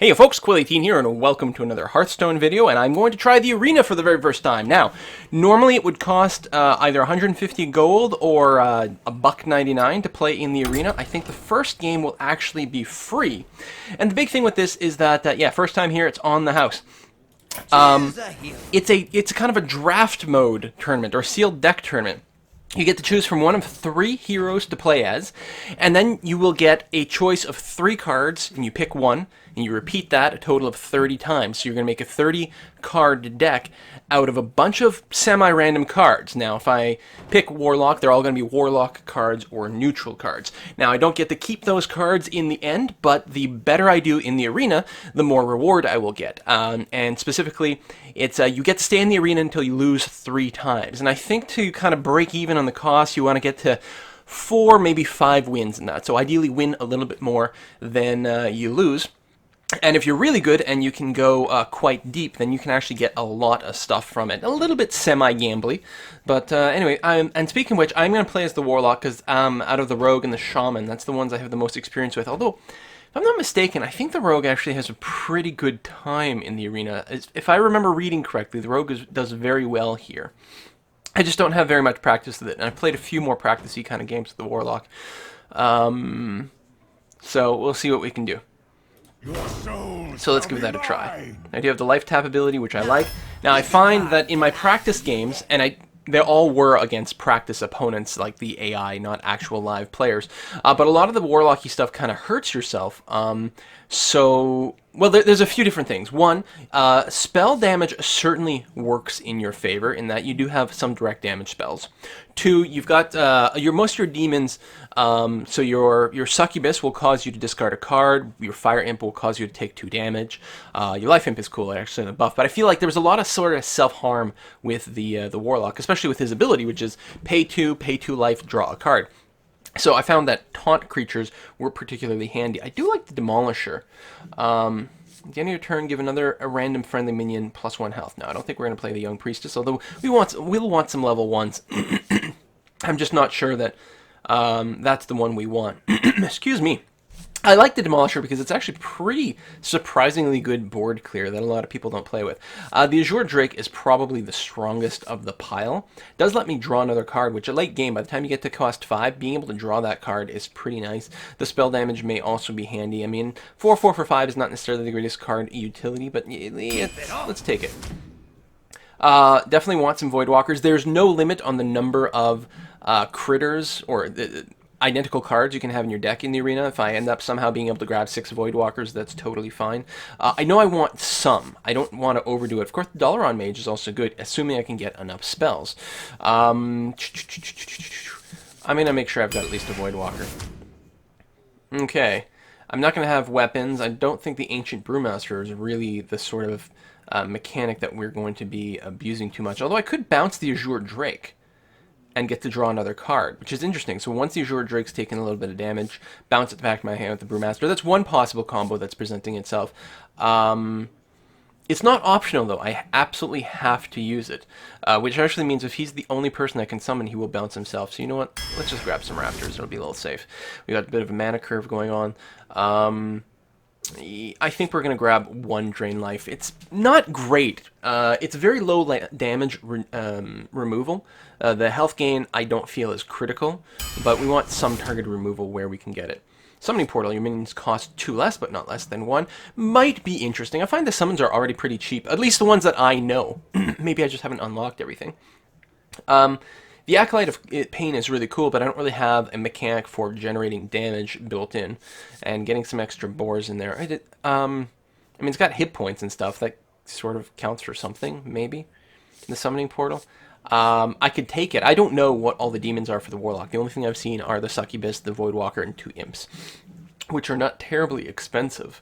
Hey folks, Quill18 here, and welcome to another Hearthstone video, and I'm going to try the arena for the very first time. Now, normally it would cost either 150 gold or $1.99 to play in the arena. I think the first game will actually be free. And the big thing with this is that, yeah, first time here, it's on the house. It's kind of a draft mode tournament, or sealed deck tournament. You get to choose from one of 3 heroes to play as, and then you will get a choice of 3 cards, and you pick one, and you repeat that a total of 30 times. So you're going to make a 30-card deck out of a bunch of semi-random cards. Now, if I pick Warlock, they're all going to be Warlock cards or neutral cards. Now, I don't get to keep those cards in the end, but the better I do in the arena, the more reward I will get. And specifically, it's you get to stay in the arena until you lose 3 times. And I think to kind of break even on the cost, you want to get to 4, maybe 5 wins in that. So ideally win a little bit more than you lose. And if you're really good and you can go quite deep, then you can actually get a lot of stuff from it. A little bit semi-gambly. But anyway, and speaking of which, I'm going to play as the Warlock because out of the Rogue and the Shaman, that's the ones I have the most experience with. Although, if I'm not mistaken, I think the Rogue actually has a pretty good time in the arena. If I remember reading correctly, the Rogue does very well here. I just don't have very much practice with it, and I've played a few more practice-y kind of games with the Warlock. So we'll see what we can do. So let's give that a try. I do have the life tap ability, which I like. Now I find that in my practice games, and they all were against practice opponents like the AI, not actual live players. But a lot of the Warlocky stuff kind of hurts yourself. Well, there's a few different things. One, spell damage certainly works in your favor in that you do have some direct damage spells. 2, you've got most of your demons. So your Succubus will cause you to discard a card. Your Fire Imp will cause you to take 2 damage. Your Life Imp is cool, actually, in the buff. But I feel like there was a lot of sort of self-harm with the Warlock, especially with his ability, which is pay 2 life, draw a card. So I found that taunt creatures were particularly handy. I do like the Demolisher. At the end of your turn, give a random friendly minion +1 health. No, I don't think we're going to play the Young Priestess, although we'll want some level 1s. I'm just not sure that that's the one we want. Excuse me. I like the Demolisher because it's actually pretty surprisingly good board clear that a lot of people don't play with. The Azure Drake is probably the strongest of the pile. It does let me draw another card, which at late game, by the time you get to cost 5, being able to draw that card is pretty nice. The spell damage may also be handy. I mean, 4 for 5 is not necessarily the greatest card utility, but let's take it. Definitely want some Voidwalkers. There's no limit on the number of critters or identical cards you can have in your deck in the arena. If I end up somehow being able to grab 6 Voidwalkers, that's totally fine. I know I want some. I don't want to overdo it. Of course, the Dalaran Mage is also good, assuming I can get enough spells. I'm going to make sure I've got at least a Voidwalker. Okay. I'm not going to have weapons. I don't think the Ancient Brewmaster is really the sort of mechanic that we're going to be abusing too much. Although I could bounce the Azure Drake and get to draw another card, which is interesting. So once the Azure Drake's taken a little bit of damage, bounce it back to my hand with the Brewmaster. That's one possible combo that's presenting itself. It's not optional, though. I absolutely have to use it, which actually means if he's the only person that can summon, he will bounce himself. So you know what? Let's just grab some Raptors. It'll be a little safe. We got a bit of a mana curve going on. I think we're going to grab 1 Drain Life. It's not great. It's very low damage removal. The health gain I don't feel is critical, but we want some target removal where we can get it. Summoning Portal, your minions cost 2 less, but not less than 1. Might be interesting. I find the summons are already pretty cheap, at least the ones that I know. Maybe I just haven't unlocked everything. The Acolyte of Pain is really cool, but I don't really have a mechanic for generating damage built in. And getting some extra boars in there. I mean, it's got hit points and stuff. That sort of counts for something, maybe. The Summoning Portal. I could take it. I don't know what all the demons are for the Warlock. The only thing I've seen are the Succubus, the Voidwalker, and 2 Imps, which are not terribly expensive.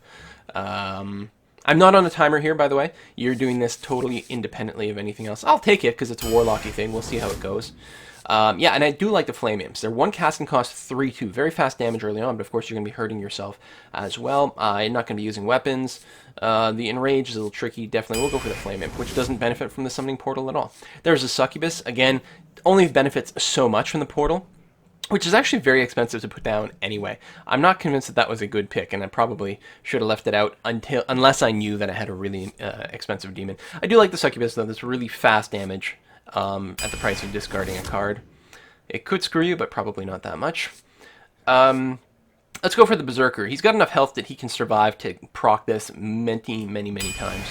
I'm not on a timer here, by the way. You're doing this totally independently of anything else. I'll take it because it's a Warlocky thing. We'll see how it goes. Yeah, and I do like the Flame Imps. They're 1 casting cost, 3/2. Very fast damage early on, but of course you're going to be hurting yourself as well. I'm not going to be using weapons. The Enrage is a little tricky. Definitely we'll go for the Flame Imp, which doesn't benefit from the Summoning Portal at all. There's a Succubus. Again, only benefits so much from the Portal. which is actually very expensive to put down anyway. I'm not convinced that that was a good pick, and I probably should have left it out unless I knew that I had a really expensive demon. I do like the succubus though. That's really fast damage at the price of discarding a card. It could screw you, but probably not that much. Let's go for the berserker. He's got enough health that he can survive to proc this many times.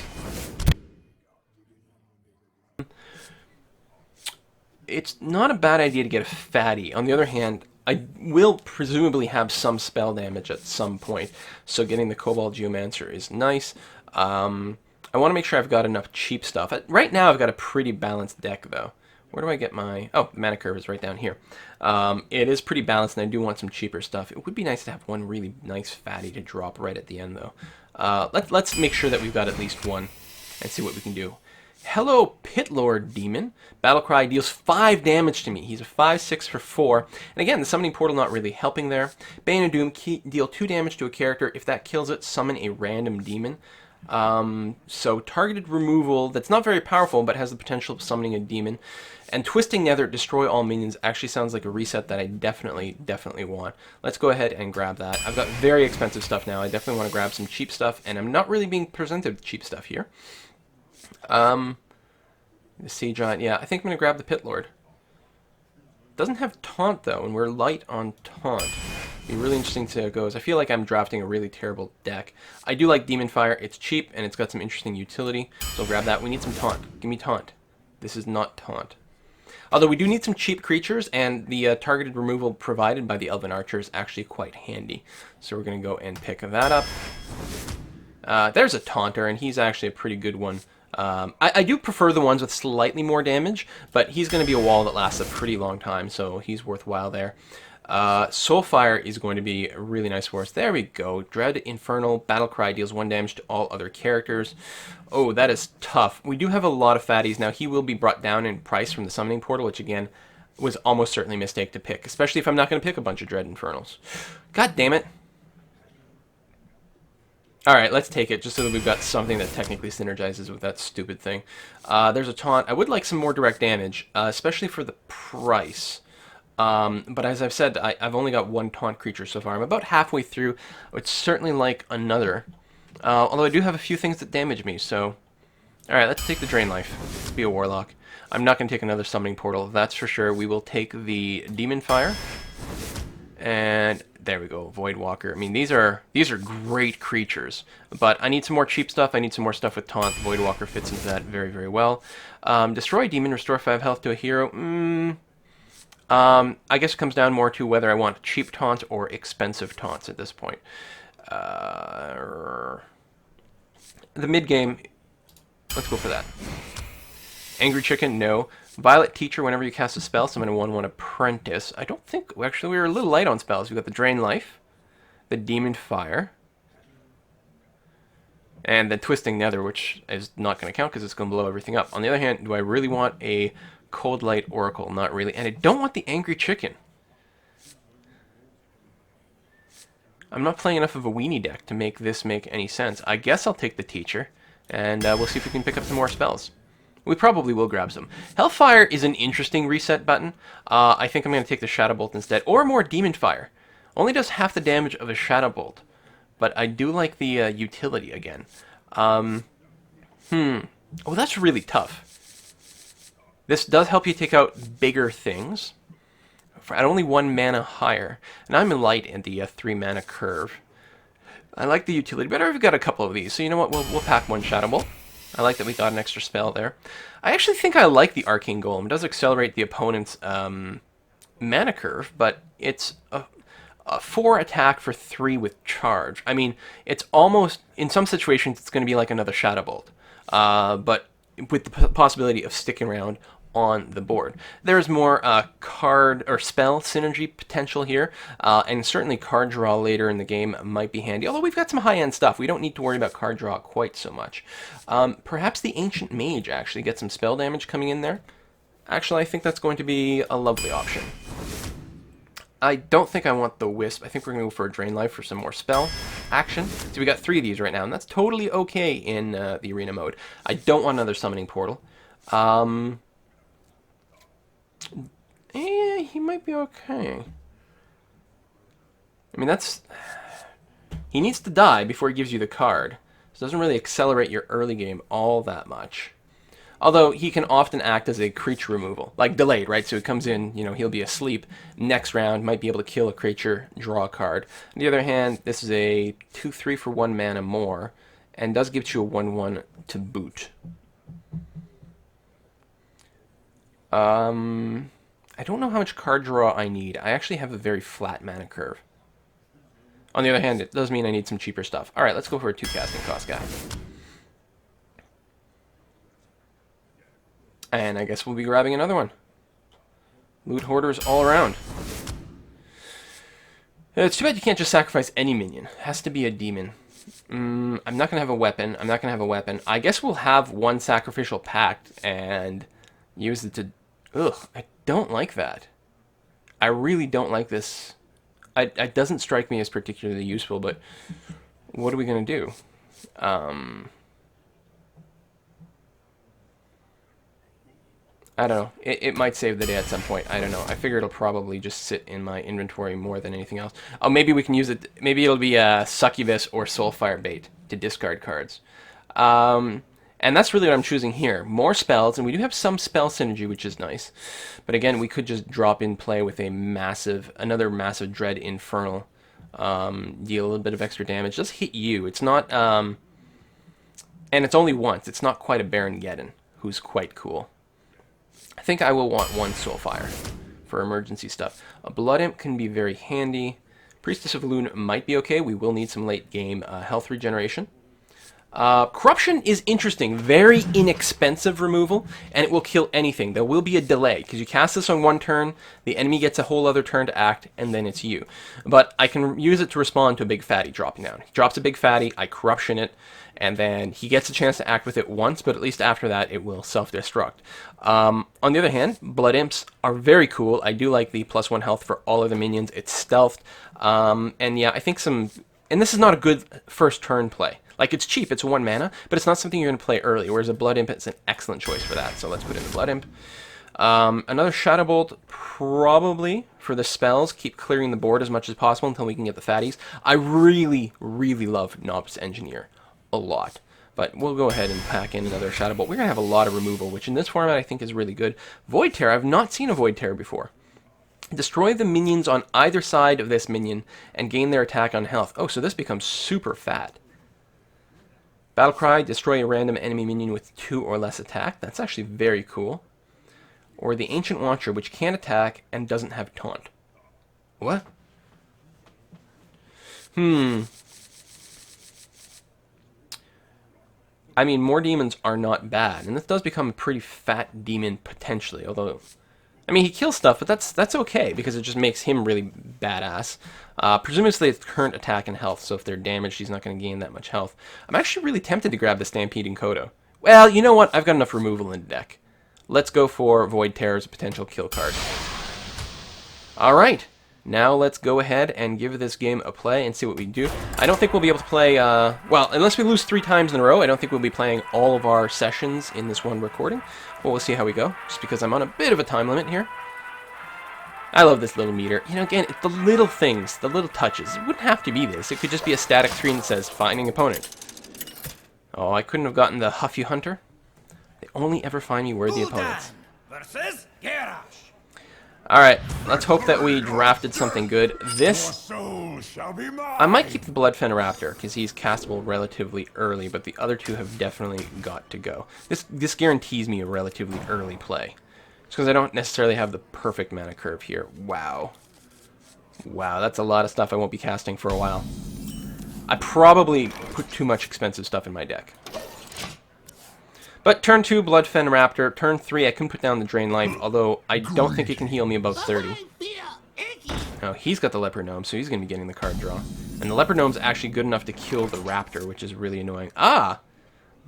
It's not a bad idea to get a fatty. On the other hand, I will presumably have some spell damage at some point, so getting the Cobalt Geomancer is nice. I want to make sure I've got enough cheap stuff. Right now, I've got a pretty balanced deck, though. Where do I get my... Oh, the mana curve is right down here. It is pretty balanced, and I do want some cheaper stuff. It would be nice to have one really nice fatty to drop right at the end, though. Let's make sure that we've got at least one and see what we can do. Hello, Pit Lord Demon. Battlecry deals 5 damage to me. He's a 5/6 for 4. And again, the Summoning Portal not really helping there. Bane of Doom, deal 2 damage to a character. If that kills it, summon a random demon. So targeted removal, that's not very powerful, but has the potential of summoning a demon. And Twisting Nether, destroy all minions, actually sounds like a reset that I definitely want. Let's go ahead and grab that. I've got very expensive stuff now. I definitely want to grab some cheap stuff, and I'm not really being presented with cheap stuff here. The Sea Giant, yeah, I think I'm going to grab the Pit Lord. Doesn't have Taunt, though, and we're light on Taunt. Be really interesting to go, as I feel like I'm drafting a really terrible deck. I do like Demon Fire. It's cheap, and it's got some interesting utility, so I'll grab that. We need some Taunt. Give me Taunt. This is not Taunt. Although we do need some cheap creatures, and the targeted removal provided by the Elven Archer is actually quite handy. So we're going to go and pick that up. There's a Taunter, and he's actually a pretty good one. I do prefer the ones with slightly more damage, but he's going to be a wall that lasts a pretty long time, so he's worthwhile there. Soulfire is going to be really nice for us. There we go. Dread Infernal. Battlecry deals 1 damage to all other characters. Oh, that is tough. We do have a lot of fatties. Now, he will be brought down in price from the Summoning Portal, which, again, was almost certainly a mistake to pick, especially if I'm not going to pick a bunch of Dread Infernals. God damn it. Alright, let's take it, just so that we've got something that technically synergizes with that stupid thing. There's a Taunt. I would like some more direct damage, especially for the price. But as I've said, I've only got 1 Taunt creature so far. I'm about halfway through. I would certainly like another. Although I do have a few things that damage me, so... Alright, let's take the Drain Life. Let's be a Warlock. I'm not going to take another Summoning Portal, that's for sure. We will take the Demon Fire. And... there we go, Void Walker. I mean, these are great creatures, but I need some more cheap stuff. I need some more stuff with Taunt. Void Walker fits into that very well. Destroy Demon, restore 5 health to a hero. I guess it comes down more to whether I want cheap Taunts or expensive Taunts at this point. The mid-game, let's go for that. Angry Chicken, no. Violet Teacher, whenever you cast a spell, summon a 1/1 Apprentice. I don't think... actually, we were a little light on spells. We've got the Drain Life, the Demon Fire, and the Twisting Nether, which is not going to count because it's going to blow everything up. On the other hand, do I really want a Cold Light Oracle? Not really. And I don't want the Angry Chicken. I'm not playing enough of a weenie deck to make this make any sense. I guess I'll take the Teacher, and we'll see if we can pick up some more spells. We probably will grab some. Hellfire is an interesting reset button. I think I'm going to take the Shadow Bolt instead. Or more Demon Fire. Only does half the damage of a Shadow Bolt. But I do like the utility again. Oh, that's really tough. This does help you take out bigger things. At only 1 mana higher. And I'm in light in the 3 mana curve. I like the utility, but I've got a couple of these. So you know what? We'll pack 1 Shadow Bolt. I like that we got an extra spell there. I actually think I like the Arcane Golem. It does accelerate the opponent's mana curve, but it's a 4 attack for 3 with charge. I mean, it's almost, in some situations, it's going to be like another Shadow Bolt, but with the possibility of sticking around on the board. There's more card or spell synergy potential here, and certainly card draw later in the game might be handy, although we've got some high-end stuff. We don't need to worry about card draw quite so much. Perhaps the Ancient Mage actually gets some spell damage coming in there. Actually, I think that's going to be a lovely option. I don't think I want the Wisp. I think we're going to go for a Drain Life for some more spell action. So we got 3 of these right now, and that's totally okay in the arena mode. I don't want another Summoning Portal. He might be okay. I mean, that's... He needs to die before he gives you the card. So it doesn't really accelerate your early game all that much. Although he can often act as a creature removal, like delayed, right? So he comes in, you know, he'll be asleep. Next round, might be able to kill a creature, draw a card. On the other hand, this is a 2/3 for 1 mana more, and does give you a 1/1 to boot. I don't know how much card draw I need. I actually have a very flat mana curve. On the other hand, it does mean I need some cheaper stuff. All right, let's go for a 2 casting cost guy. And I guess we'll be grabbing another one. Loot hoarders all around. It's too bad you can't just sacrifice any minion. It has to be a demon. I'm not going to have a weapon. I guess we'll have one sacrificial pact and use it to... Ugh, I don't like that. I really don't like this. It doesn't strike me as particularly useful, but what are we going to do? I don't know. It might save the day at some point. I don't know. I figure it'll probably just sit in my inventory more than anything else. Oh, maybe we can use it. Maybe it'll be a Succubus or Soulfire bait to discard cards. And that's really what I'm choosing here. More spells, and we do have some spell synergy, which is nice. But again, we could just drop in play with a another massive Dread Infernal. Deal a little bit of extra damage. Just hit you. It's not, and it's only once. It's not quite a Baron Geddon, who's quite cool. I think I will want one Soulfire for emergency stuff. A Blood Imp can be very handy. Priestess of Elune might be okay. We will need some late game health regeneration. Corruption is interesting. Very inexpensive removal, and it will kill anything. There will be a delay, because you cast this on one turn, the enemy gets a whole other turn to act, and then it's you. But I can use it to respond to a big fatty dropping down. He drops a big fatty, I corruption it, and then he gets a chance to act with it once, but at least after that it will self-destruct. On the other hand, Blood Imps are very cool. I do like the +1 health for all of the minions. It's stealthed, and yeah, I think some... And this is not a good first turn play. Like, it's cheap, it's 1 mana, but it's not something you're going to play early, whereas a Blood Imp is an excellent choice for that. So let's put in the Blood Imp. Another Shadow Bolt, probably, for the spells. Keep clearing the board as much as possible until we can get the fatties. I really, really love Novice Engineer. A lot. But we'll go ahead and pack in another Shadow Bolt. We're going to have a lot of removal, which in this format I think is really good. Void Terror, I've not seen a Void Terror before. Destroy the minions on either side of this minion and gain their attack on health. Oh, so this becomes super fat. Battlecry, destroy a random enemy minion with 2 or less attack. That's actually very cool. Or the Ancient Watcher, which can attack and doesn't have taunt. What? I mean, more demons are not bad, and this does become a pretty fat demon potentially, although... I mean, he kills stuff, but that's okay, because it just makes him really badass. Presumably it's current attack and health, so if they're damaged, he's not going to gain that much health. I'm actually really tempted to grab the Stampeding Kodo. Well, you know what? I've got enough removal in the deck. Let's go for Void Terror as a potential kill card. Alright, now let's go ahead and give this game a play and see what we do. I don't think we'll be able to play, well, unless we lose 3 times in a row, I don't think we'll be playing all of our sessions in this one recording. But we'll see how we go, just because I'm on a bit of a time limit here. I love this little meter. You know, again, it's the little things, the little touches. It wouldn't have to be this. It could just be a static screen that says, finding opponent. Oh, I couldn't have gotten the Huffy Hunter. They only ever find me worthy opponents. Alright, let's hope that we drafted something good. This, I might keep the Bloodfen Raptor, because he's castable relatively early, but the other 2 have definitely got to go. This guarantees me a relatively early play. It's because I don't necessarily have the perfect mana curve here. Wow. Wow, that's a lot of stuff I won't be casting for a while. I probably put too much expensive stuff in my deck. But turn 2, Bloodfen Raptor. Turn 3, I can put down the Drain Life, although I don't think it can heal me above 30. Oh, he's got the Leopard Gnome, so he's going to be getting the card draw. And the Leopard Gnome's actually good enough to kill the Raptor, which is really annoying. Ah!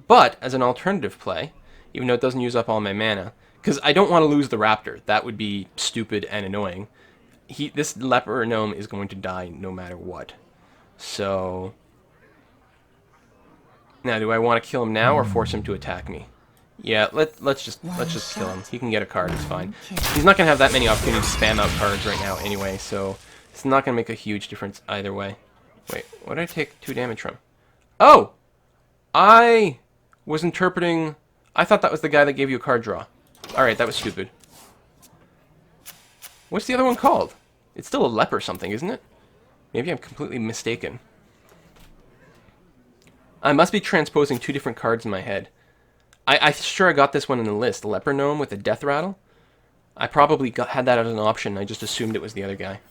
But, as an alternative play, even though it doesn't use up all my mana, because I don't want to lose the Raptor. That would be stupid and annoying. This Leopard Gnome is going to die no matter what. So... Now, do I want to kill him now or force him to attack me? Yeah, let's just kill him. He can get a card, it's fine. He's not going to have that many opportunities to spam out cards right now anyway, so It's not going to make a huge difference either way. Wait, what did I take 2 damage from? Oh! I was interpreting... I thought that was the guy that gave you a card draw. Alright, that was stupid. What's the other one called? It's still a lep or something, isn't it? Maybe I'm completely mistaken. I must be transposing 2 different cards in my head. I'm sure I got this one in the list. The Leper Gnome with the Death Rattle. I probably had that as an option. I just assumed it was the other guy.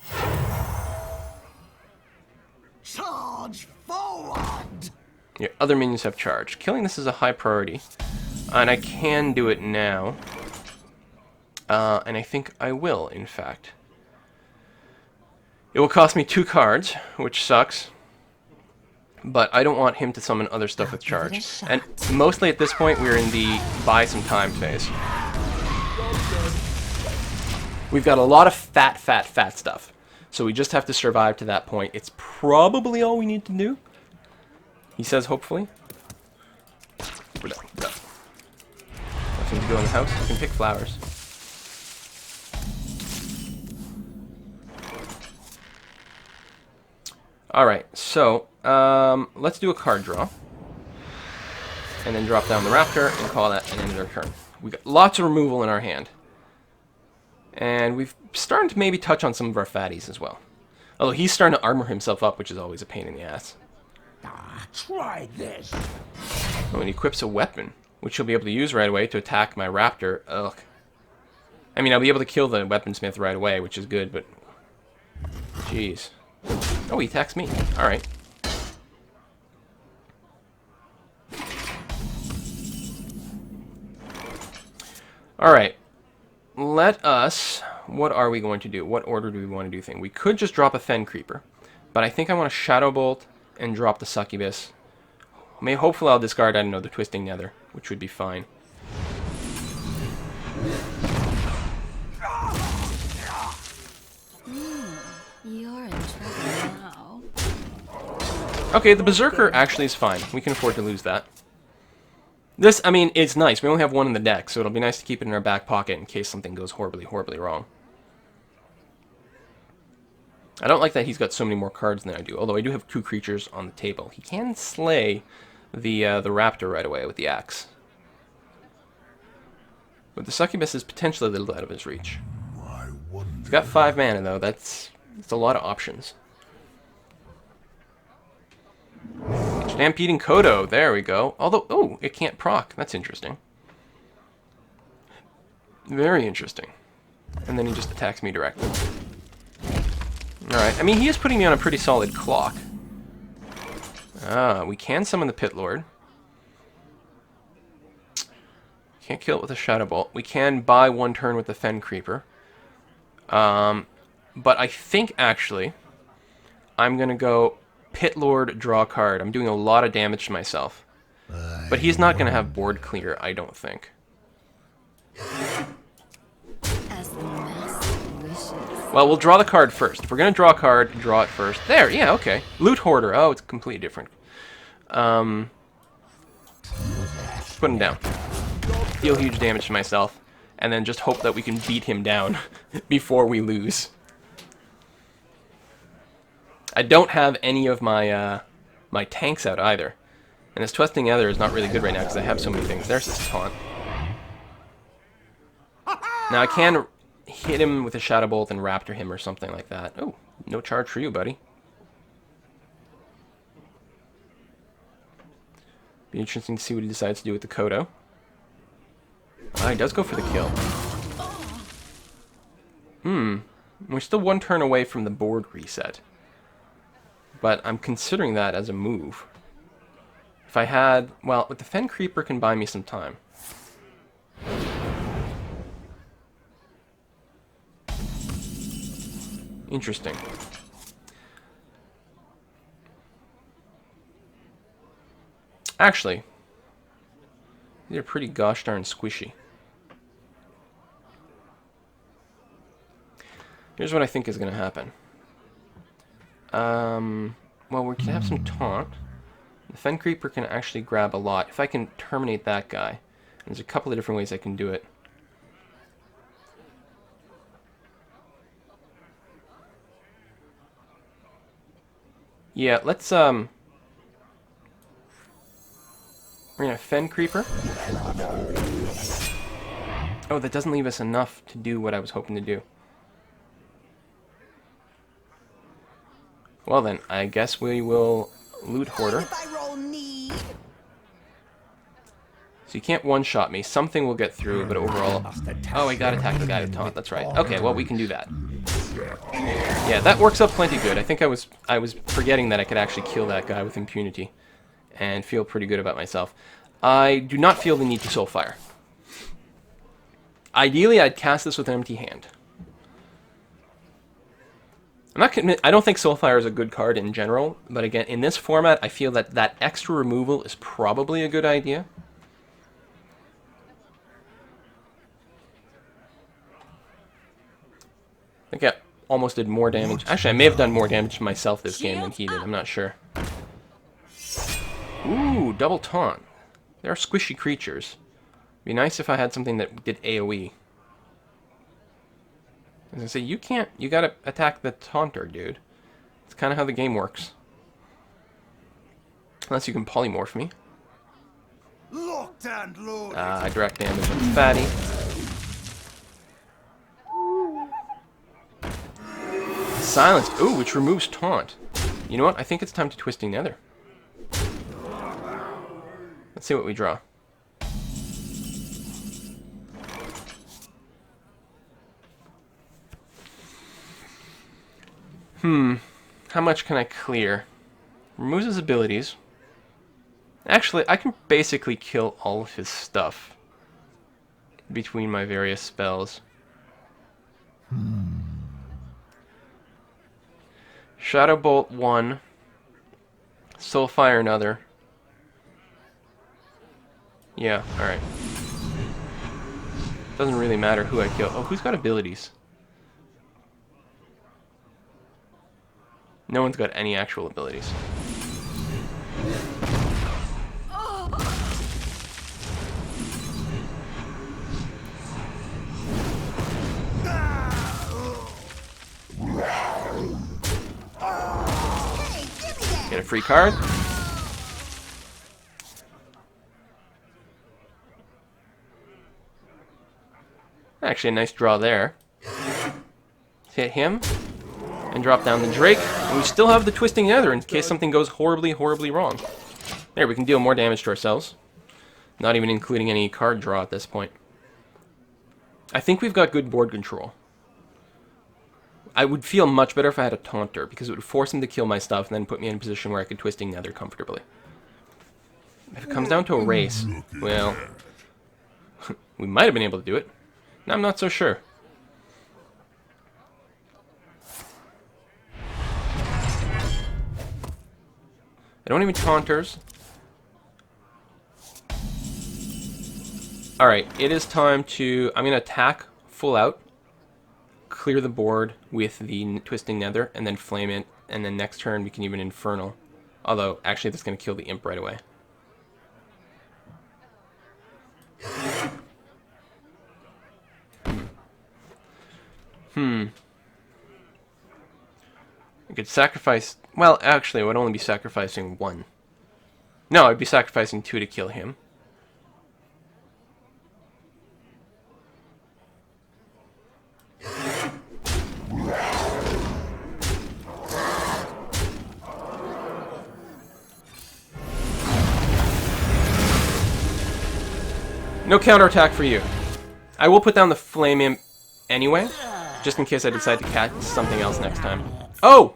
Charge forward! Your other minions have charge. Killing this is a high priority. And I can do it now. And I think I will, in fact. It will cost me 2 cards, which sucks. But I don't want him to summon other stuff with charge. And mostly at this point, we're in the buy some time phase. We've got a lot of fat stuff. So we just have to survive to that point. It's probably all we need to do. He says, hopefully. We're done. Done. Nothing to do in the house. You can pick flowers. Alright, so let's do a card draw. And then drop down the raptor and call that an end of their turn. We've got lots of removal in our hand. And we've started to maybe touch on some of our fatties as well. Although he's starting to armor himself up, which is always a pain in the ass. Try this. Oh, and he equips a weapon, which he'll be able to use right away to attack my raptor. Ugh. I mean, I'll be able to kill the weaponsmith right away, which is good, but... Jeez. Oh, he attacks me. Alright. Alright. Let us... What are we going to do? What order do we want to do things? We could just drop a Fen Creeper. But I think I want to Shadow Bolt and drop the Succubus. Hopefully I'll discard, I don't know, the Twisting Nether, which would be fine. You're in trouble now. Okay, the Berserker actually is fine. We can afford to lose that. This, I mean, it's nice. We only have 1 in the deck, so it'll be nice to keep it in our back pocket in case something goes horribly, horribly wrong. I don't like that he's got so many more cards than I do, although I do have 2 creatures on the table. He can slay the raptor right away with the axe. But the Succubus is potentially a little out of his reach. He's got 5 mana, though. That's a lot of options. Stampeding Kodo. There we go. Although, oh, it can't proc. That's interesting. Very interesting. And then he just attacks me directly. Alright. I mean, he is putting me on a pretty solid clock. Ah, we can summon the Pit Lord. Can't kill it with a Shadow Bolt. We can buy 1 turn with the Fen Creeper. But I think, actually, I'm going to go Pit Lord, draw a card. I'm doing a lot of damage to myself. But he's not going to have board clear, I don't think. As the master wishes. Well, we'll draw the card first. If we're going to draw a card, draw it first. There, yeah, okay. Loot Hoarder. Oh, it's completely different. Put him down. Deal huge damage to myself. And then just hope that we can beat him down before we lose. I don't have any of my my tanks out either. And this Twisting Nether is not really good right now because I have so many things. There's this taunt. Now I can hit him with a Shadow Bolt and Raptor him or something like that. Oh, no charge for you, buddy. Be interesting to see what he decides to do with the Kodo. Ah, he does go for the kill. We're still 1 turn away from the board reset. But I'm considering that as a move. If I had... Well, with the Fen Creeper can buy me some time. Interesting. Actually, these are pretty gosh darn squishy. Here's what I think is going to happen. Well, we can have some taunt. The Fen Creeper can actually grab a lot. If I can terminate that guy, there's a couple of different ways I can do it. Yeah, let's, we're gonna Fen Creeper. Oh, that doesn't leave us enough to do what I was hoping to do. Well then, I guess we will Loot Hoarder. If I roll need. So you can't one-shot me. Something will get through, but overall... Oh, I got to attack the guy with taunt. That's right. Okay, well, we can do that. Yeah, that works out plenty good. I think I was forgetting that I could actually kill that guy with impunity. And feel pretty good about myself. I do not feel the need to Soulfire. Ideally, I'd cast this with an empty hand. I don't think Soulfire is a good card in general, but again, in this format, I feel that that extra removal is probably a good idea. I think I almost did more damage. Actually, I may have done more damage to myself this game than he did. I'm not sure. Ooh, double taunt. They are squishy creatures. Be nice if I had something that did AoE. I was gonna say, you gotta attack the taunter, dude. It's kind of how the game works. Unless you can polymorph me. Locked and loaded. I direct damage on Fatty. Silence. Ooh, which removes taunt. You know what? I think it's time to Twisting Nether. Let's see what we draw. How much can I clear? Removes his abilities. Actually, I can basically kill all of his stuff between my various spells. Shadow Bolt 1. Soulfire another. Yeah, alright. Doesn't really matter who I kill. Oh, who's got abilities? No one's got any actual abilities. Get a free card. Actually, a nice draw there. Hit him. And drop down the Drake. And we still have the Twisting Nether in case something goes horribly, horribly wrong. There, we can deal more damage to ourselves. Not even including any card draw at this point. I think we've got good board control. I would feel much better if I had a Taunter, because it would force him to kill my stuff and then put me in a position where I could Twisting Nether comfortably. If it comes down to a race, well, we might have been able to do it. I'm not so sure. I don't even Taunters. Alright, it is time to... I'm going to attack full out. Clear the board with the Twisting Nether, and then Flame it. And then next turn we can even Infernal. Although, actually that's going to kill the Imp right away. I could sacrifice... Well, actually, I would only be sacrificing one. No, I'd be sacrificing 2 to kill him. No counterattack for you. I will put down the Flame Imp anyway, just in case I decide to catch something else next time. Oh!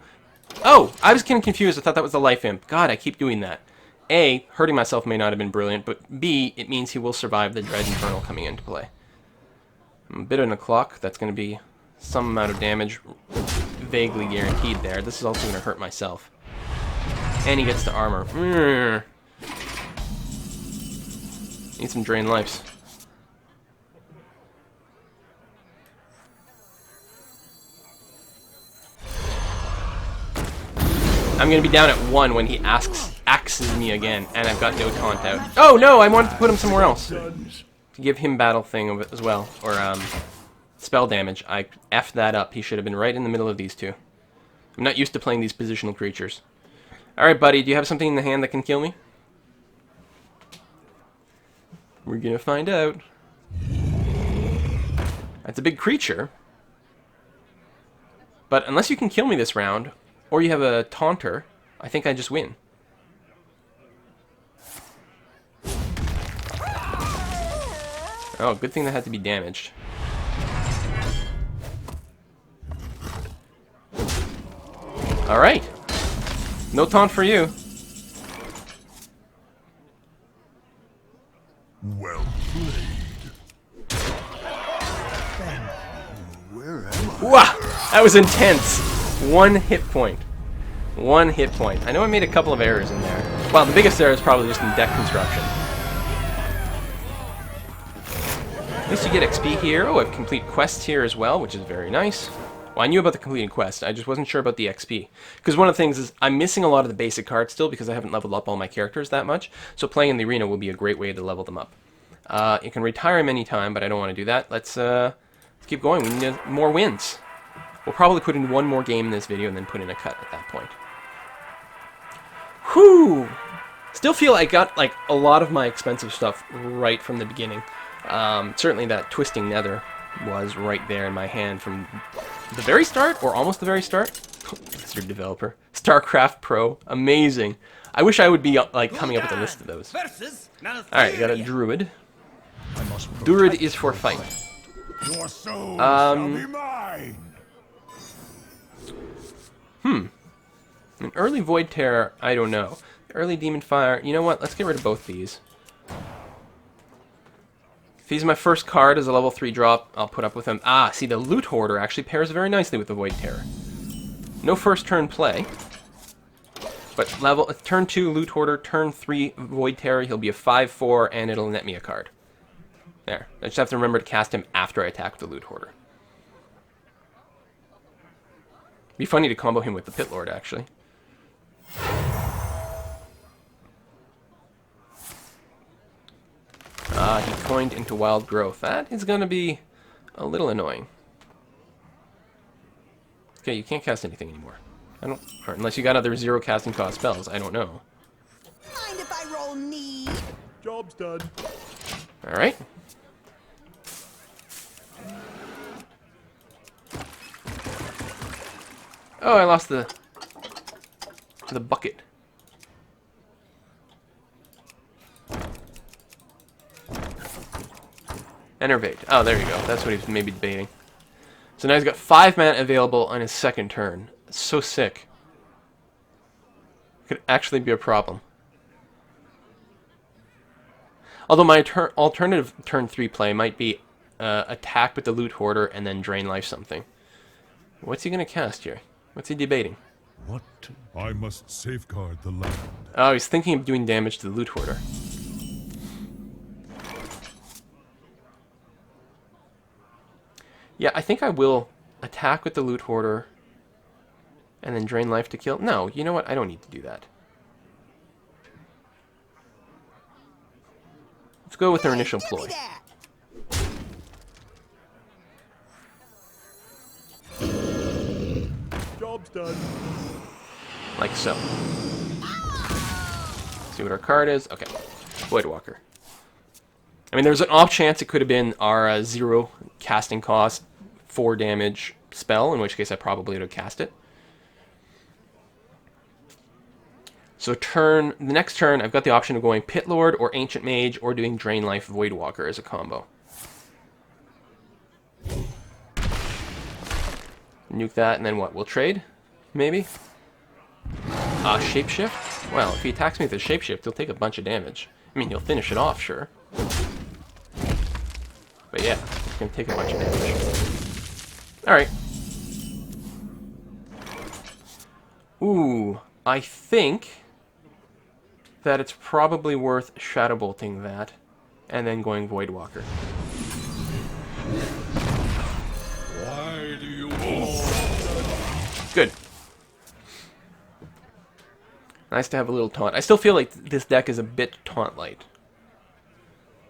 Oh! I was getting confused. I thought that was the Life Imp. God, I keep doing that. A, hurting myself may not have been brilliant, but B, it means he will survive the Dread Infernal coming into play. I'm a bit on a clock. That's going to be some amount of damage vaguely guaranteed there. This is also going to hurt myself. And he gets to armor. Need some drain lives. I'm gonna be down at 1 when he axes me again, and I've got no taunt out. Oh no, I wanted to put him somewhere else. To give him battle thing as well, or spell damage. I effed that up. He should have been right in the middle of these two. I'm not used to playing these positional creatures. Alright, buddy, do you have something in the hand that can kill me? We're gonna find out. That's a big creature. But unless you can kill me this round, or you have a taunter, I think I just win. Oh, good thing that had to be damaged. Alright. No taunt for you. Well played. Where am I? Wow! That was intense. 1 hit point. 1 hit point. I know I made a couple of errors in there. Well, the biggest error is probably just in deck construction. At least you get XP here. Oh, I have complete quests here as well, which is very nice. Well, I knew about the completed quest. I just wasn't sure about the XP. Because one of the things is I'm missing a lot of the basic cards still because I haven't leveled up all my characters that much. So playing in the arena will be a great way to level them up. You can retire him anytime, but I don't want to do that. Let's keep going. We need more wins. We'll probably put in one more game in this video and then put in a cut at that point. Whew! Still feel I got like a lot of my expensive stuff right from the beginning. Certainly that Twisting Nether was right there in my hand from the very start, or almost the very start. Mr. Developer. StarCraft Pro. Amazing. I wish I would be like coming up with a list of those. Alright, got a Druid. Druid is for fight. Your soul shall be mine. An early Void Terror, I don't know. Early Demon Fire, you know what? Let's get rid of both these. If he's my first card as a level 3 drop, I'll put up with him. Ah, see, the Loot Hoarder actually pairs very nicely with the Void Terror. No first turn play. But turn 2 Loot Hoarder, turn 3 Void Terror, he'll be a 5/4, and it'll net me a card. There. I just have to remember to cast him after I attack the Loot Hoarder. Be funny to combo him with the Pit Lord, actually. He coined into Wild Growth. That is going to be a little annoying. Okay, you can't cast anything anymore. Or unless you got other 0 casting cost spells. I don't know. Mind if I roll knee? Job's done. Alright. Oh, I lost the bucket. Enervate. Oh, there you go. That's what he's maybe debating. So now he's got 5 mana available on his second turn. It's so sick. Could actually be a problem. Although my alternative turn 3 play might be attack with the Loot Hoarder and then drain life something. What's he going to cast here? What's he debating? What? I must safeguard the land. Oh, he's thinking of doing damage to the Loot Hoarder. Yeah, I think I will attack with the Loot Hoarder and then drain life to kill. No, you know what? I don't need to do that. Let's go with our initial ploy. Job's done. Like so. See what our card is. Okay. Voidwalker. I mean, there's an off chance it could have been our 0 casting cost, 4 damage spell, in which case I probably would have cast it. So the next turn, I've got the option of going Pit Lord or Ancient Mage or doing Drain Life Voidwalker as a combo. Nuke that, and then what? We'll trade? Maybe? Shapeshift? Well, if he attacks me with a Shapeshift, he'll take a bunch of damage. I mean, he'll finish it off, sure. But yeah, he's going to take a bunch of damage. Alright. Ooh, I think that it's probably worth Shadow Bolting that, and then going Voidwalker. Why do you Good. Nice to have a little taunt. I still feel like this deck is a bit taunt light.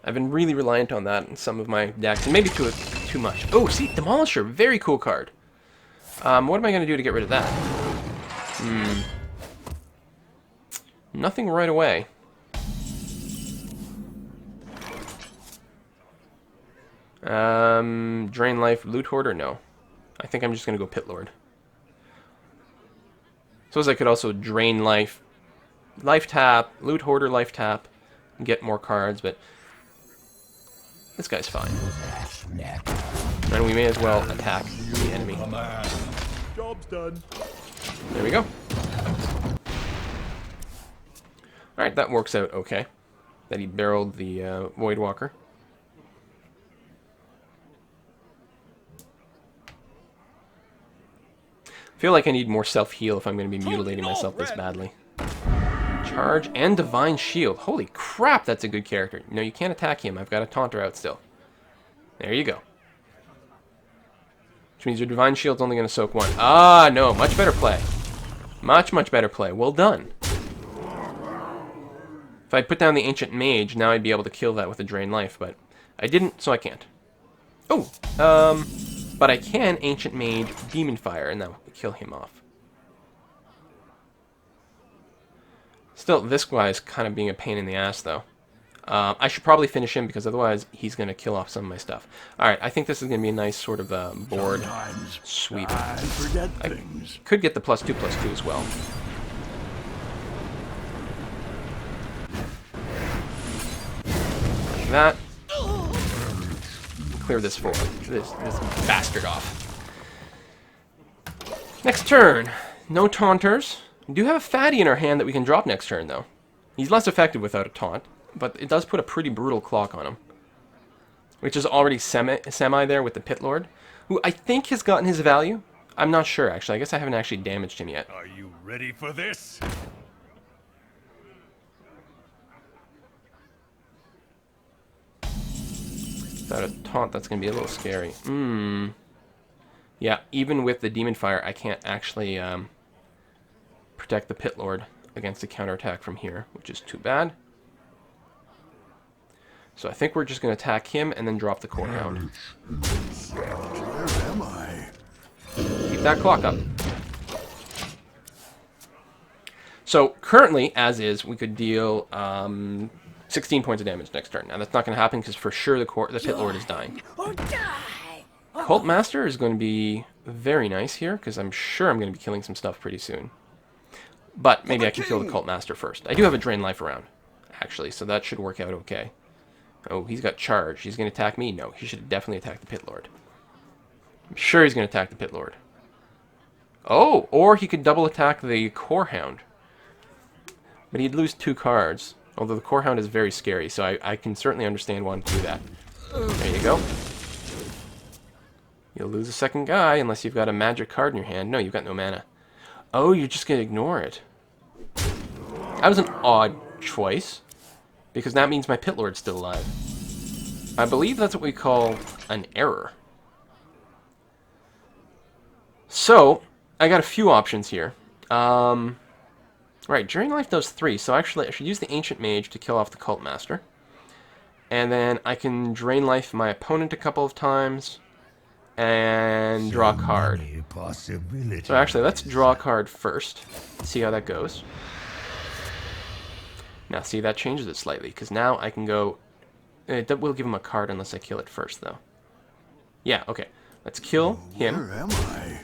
I've been really reliant on that in some of my decks, and maybe too much. Oh, see, Demolisher, very cool card. What am I going to do to get rid of that? Nothing right away. Drain life, loot hoarder? No. I think I'm just going to go pit lord. Suppose I could also drain life, life tap, loot hoarder, life tap, and get more cards, but this guy's fine. And we may as well attack the enemy. Job's done. There we go. Alright, that works out okay. That he barreled the Voidwalker. I feel like I need more self-heal if I'm going to be mutilating myself this badly. Charge and Divine Shield. Holy crap, that's a good character. No, you can't attack him. I've got a Taunter out still. There you go. Which means your Divine Shield's only going to soak one. Ah, no. Much better play. Much, much better play. Well done. If I'd put down the Ancient Mage, now I'd be able to kill that with a Drain Life, but I didn't, so I can't. Oh, but I can Ancient Mage Demon Fire, and that will kill him off. Still, this guy is kind of being a pain in the ass, though. I should probably finish him, because otherwise he's going to kill off some of my stuff. Alright, I think this is going to be a nice sort of board sweep. I could get the +2/+2 as well. Like that. Clear this for this bastard off. Next turn. No taunters. We do have a fatty in our hand that we can drop next turn, though. He's less effective without a taunt, but it does put a pretty brutal clock on him. Which is already semi there with the Pit Lord, who I think has gotten his value. I'm not sure, actually. I guess I haven't actually damaged him yet. Are you ready for this? Without a taunt, that's going to be a little scary. Yeah, even with the Demon Fire, I can't actually protect the Pit Lord against a counterattack from here, which is too bad. So I think we're just going to attack him and then drop the Core Hound. Where am I? Keep that clock up. So currently, as is, we could deal 16 points of damage next turn. Now that's not going to happen because for sure the Pit Lord is dying. Cult Master is going to be very nice here because I'm sure I'm going to be killing some stuff pretty soon. But maybe I can kill the Cult Master first. I do have a Drain Life around, actually, so that should work out okay. Oh, he's got charge. He's going to attack me? No, he should definitely attack the Pit Lord. I'm sure he's going to attack the Pit Lord. Oh, or he could double attack the Core Hound. But he'd lose 2 cards. Although the Core Hound is very scary, so I can certainly understand wanting to do that. There you go. You'll lose a second guy unless you've got a magic card in your hand. No, you've got no mana. Oh, you're just going to ignore it. That was an odd choice, because that means my Pit Lord's still alive. I believe that's what we call an error. So, I got a few options here. Right, Drain Life does 3, so actually I should use the Ancient Mage to kill off the Cult Master. And then I can Drain Life my opponent a couple of times and draw a card. So actually, let's draw a card first. See how that goes. Now, see, that changes it slightly, because now I can go... It will give him a card unless I kill it first, though. Yeah, okay. Let's kill him. Where am I?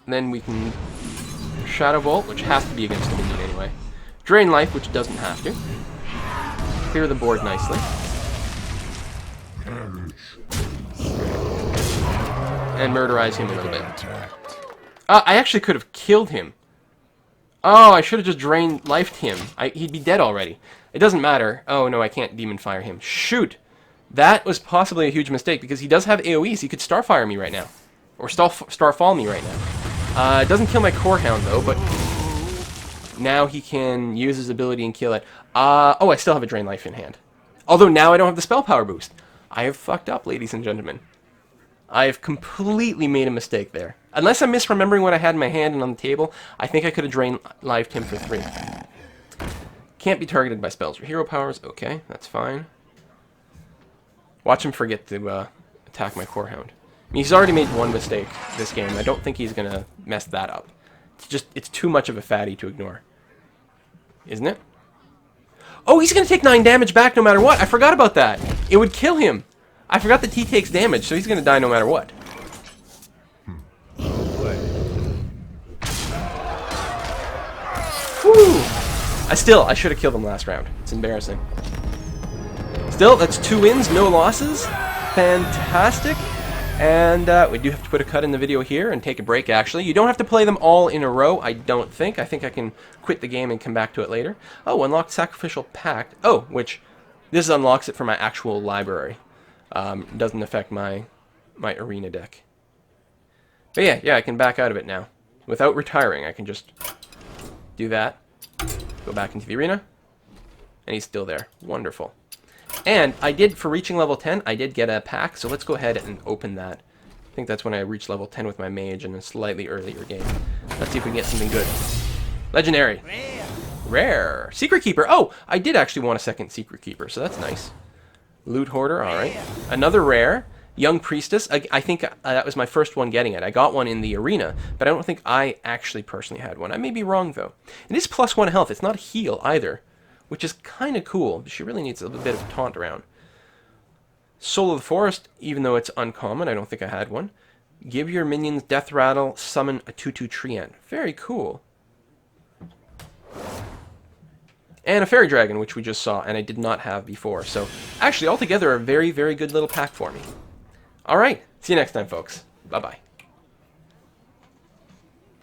Then we can Shadow Bolt, which has to be against the minion anyway. Drain Life, which doesn't have to. Clear the board nicely. And murderize him a little bit. I actually could have killed him. Oh, I should have just Drain Lifed him. He'd be dead already. It doesn't matter. Oh, no, I can't Demon Fire him. Shoot! That was possibly a huge mistake, because he does have AoEs. He could Starfire me right now. Or Starfall me right now. It doesn't kill my Core Hound, though, but now he can use his ability and kill it. Oh, I still have a Drain Life in hand. Although now I don't have the Spell Power boost. I have fucked up, ladies and gentlemen. I have completely made a mistake there. Unless I'm misremembering what I had in my hand and on the table, I think I could have Drain Lifed him for 3. Can't be targeted by spells or hero powers. Okay, that's fine. Watch him forget to attack my Core Hound. I mean, he's already made one mistake this game. I don't think he's going to mess that up. It's too much of a fatty to ignore. Isn't it? Oh, he's going to take 9 damage back no matter what. I forgot about that. It would kill him. I forgot that he takes damage, so he's going to die no matter what. Woo! I should have killed him last round. It's embarrassing. Still, that's 2 wins, no losses. Fantastic. And we do have to put a cut in the video here and take a break, actually. You don't have to play them all in a row, I don't think. I think I can quit the game and come back to it later. Oh, unlock Sacrificial Pact. Oh, which this unlocks it for my actual library. Doesn't affect my arena deck. But yeah, I can back out of it now. Without retiring, I can just do that. Go back into the arena. And he's still there. Wonderful. And I did, for reaching level 10, I did get a pack, so let's go ahead and open that. I think that's when I reached level 10 with my mage in a slightly earlier game. Let's see if we can get something good. Legendary. Rare. Secret Keeper. Oh, I did actually want a second Secret Keeper, so that's nice. Loot Hoarder, alright. Another rare. Young Priestess. I think that was my first one getting it. I got one in the arena, but I don't think I actually personally had one. I may be wrong, though. It is +1 health. It's not a heal, either. Which is kind of cool, but she really needs a little bit of taunt around. Soul of the Forest, even though it's uncommon, I don't think I had one. Give your minions Death Rattle, summon a 2/2 Treant. Very cool. And a Fairy Dragon, which we just saw, and I did not have before. So, actually, altogether, a very, very good little pack for me. Alright, see you next time, folks. Bye-bye.